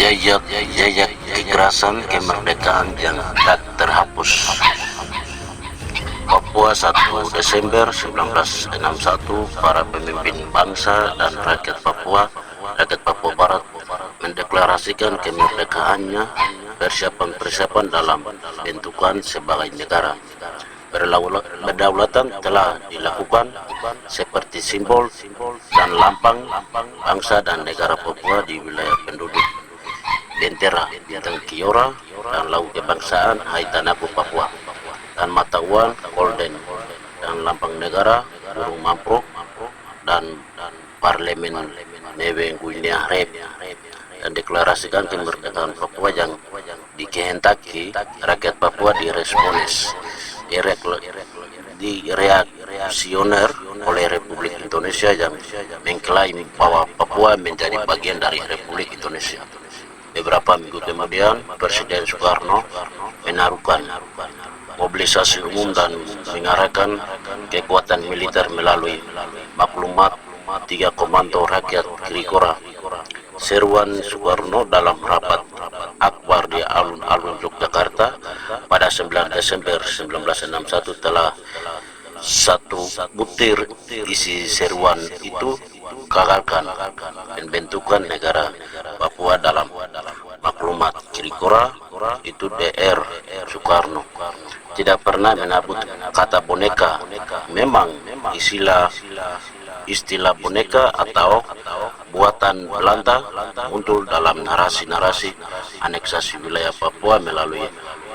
Jejak kekerasan kemerdekaan yang tak terhapus. Papua 1 Desember 1961, para pemimpin bangsa dan rakyat Papua Barat mendeklarasikan kemerdekaannya. Persiapan dalam bentukan sebagai negara berdaulat telah dilakukan seperti simbol dan lambang bangsa dan negara Papua di wilayah penduduk. Bendera bintang Kiora dan lagu kebangsaan Hai Tanahku Papua, dan mata uang golden, dan lambang negara burung mamprok, dan parlemen Meweng Guinea Rep, dan deklarasikan kemerdekaan Papua yang dikehendaki rakyat Papua direaksioner oleh Republik Indonesia yang mengklaim bahwa Papua menjadi bagian dari Republik Indonesia. Beberapa minggu kemudian, Presiden Soekarno menaruhkan mobilisasi umum dan mengarahkan kekuatan militer melalui maklumat 3 Komando Rakyat Kirikora. Seruan Soekarno dalam rapat akbar di alun-alun Yogyakarta pada 9 Desember 1961 telah satu butir isi seruan itu gagalkan pembentukan negara Papua dalam maklumat Kirikora itu. Dr. Soekarno tidak pernah menyebut kata boneka. Memang istilah boneka atau buatan Belanda muncul dalam narasi-narasi aneksasi wilayah Papua melalui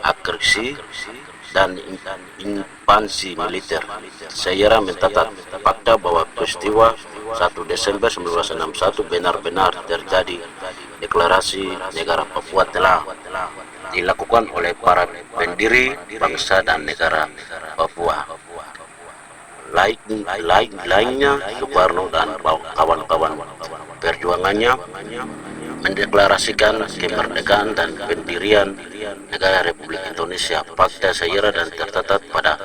aneksasi dan ekspansi militer. Saya mencatat fakta bahwa peristiwa 1 Desember 1961 benar-benar terjadi. Deklarasi negara Papua telah dilakukan oleh para pendiri bangsa dan negara Papua. Lainnya, Soekarno dan kawan-kawan perjuangannya mendeklarasikan kemerdekaan dan pendirian negara Republik Indonesia. Fakta sejarah dan tercatat pada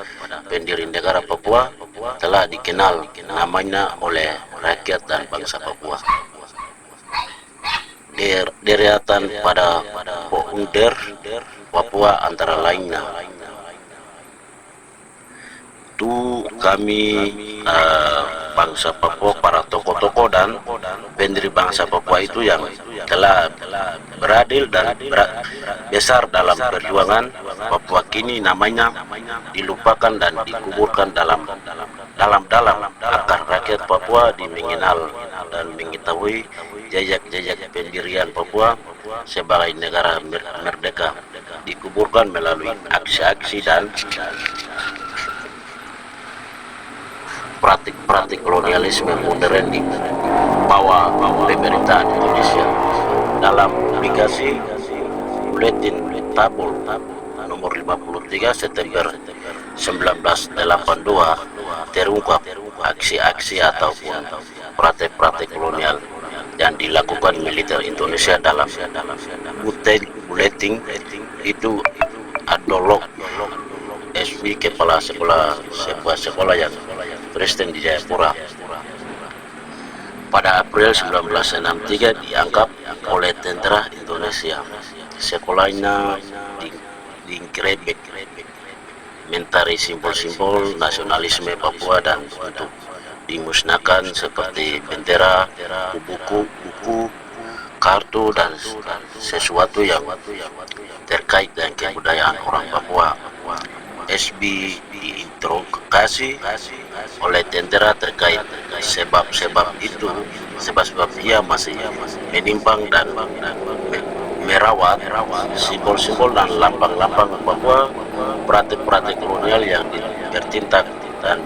pendiri negara Papua telah dikenal namanya oleh rakyat dan bangsa Papua. Deretan pada founder Papua antara lainnya itu kami bangsa Papua, para tokoh-tokoh dan pendiri bangsa Papua itu yang telah beradil dan besar dalam perjuangan Papua. Kini namanya dilupakan dan dikuburkan dalam agar rakyat Papua mengenal dan mengetahui jejak pendirian Papua sebagai negara merdeka, dikuburkan melalui aksi-aksi dan praktik kolonialisme modern di bawah pemerintahan Indonesia. Dalam publikasi Buletin Tabul nomor 53 September 1982 terungkap aksi-aksi ataupun praktik kolonial yang dilakukan militer Indonesia. Dalam buletin itu Adolok SB, kepala sebuah sekolah yang Kristen di Jayapura, pada April 1963 diangkap oleh tentara Indonesia. Sekolahnya digerebek, mentari simbol-simbol nasionalisme Papua dan untuk dimusnahkan seperti bendera, buku, kartu dan sesuatu yang terkait dengan kebudayaan orang Papua. SB diinterogasi oleh tentara terkait sebab ia masih menimbang dan merawat simbol-simbol dan lambang-lambang Papua, praktik kolonial yang bertindak dan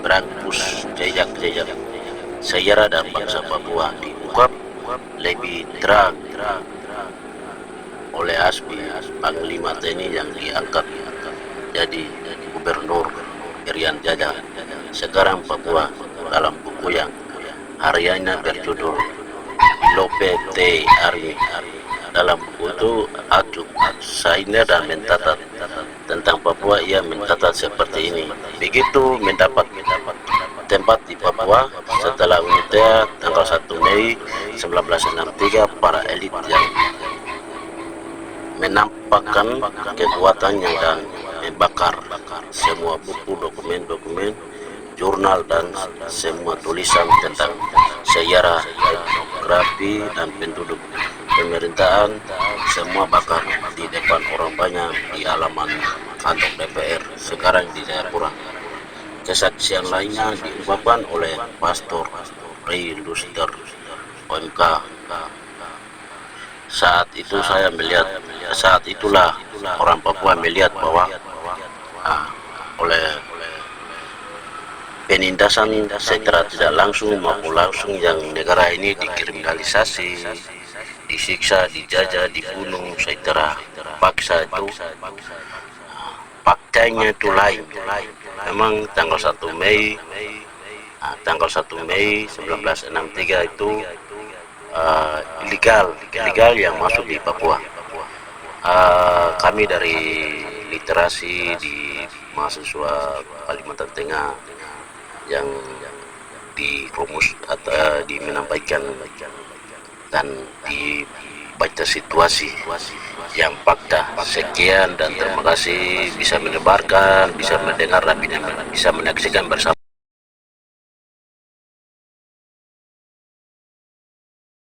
berangkus jejak sejarah dan bangsa Papua. Diungkap lebih terang oleh ASBI, Panglima TNI yang diangkat jadi Gubernur Irian Jaya. Sekarang Papua dalam buku yang hariannya berjudul Lope T. Army. Dalam buku itu Acuk Sainer dan mencatat tentang Papua. Ia mencatat seperti ini: begitu mendapat tempat di Papua setelah UNITA tanggal 1 Mei 1963. Para elit yang menampakkan kekuatannya dan membakar semua buku, dokumen-dokumen, jurnal dan semua tulisan tentang sejarah, etnografi dan penduduk pemerintahan, semua bakar di depan orang banyak di halaman kantor DPR sekarang di Jayapura. Kesaksian lainnya diungkapkan oleh Pastor Ray Luster OMK. Saat itulah orang Papua melihat bahwa oleh penindasan secara tidak langsung maupun langsung yang negara ini dikriminalisasi, disiksa, dijajah, dibunuh secara paksa, itu faktanya itu lain. Memang tanggal 1 Mei 1963 itu ilegal yang masuk di Papua. Kami dari literasi di mahasiswa Kalimantan Tengah yang dirumus atau menyampaikan dan dibaca situasi yang fakta. Sekian dan terima kasih, bisa menyebarkan, bisa mendengar dan bisa menyaksikan bersama.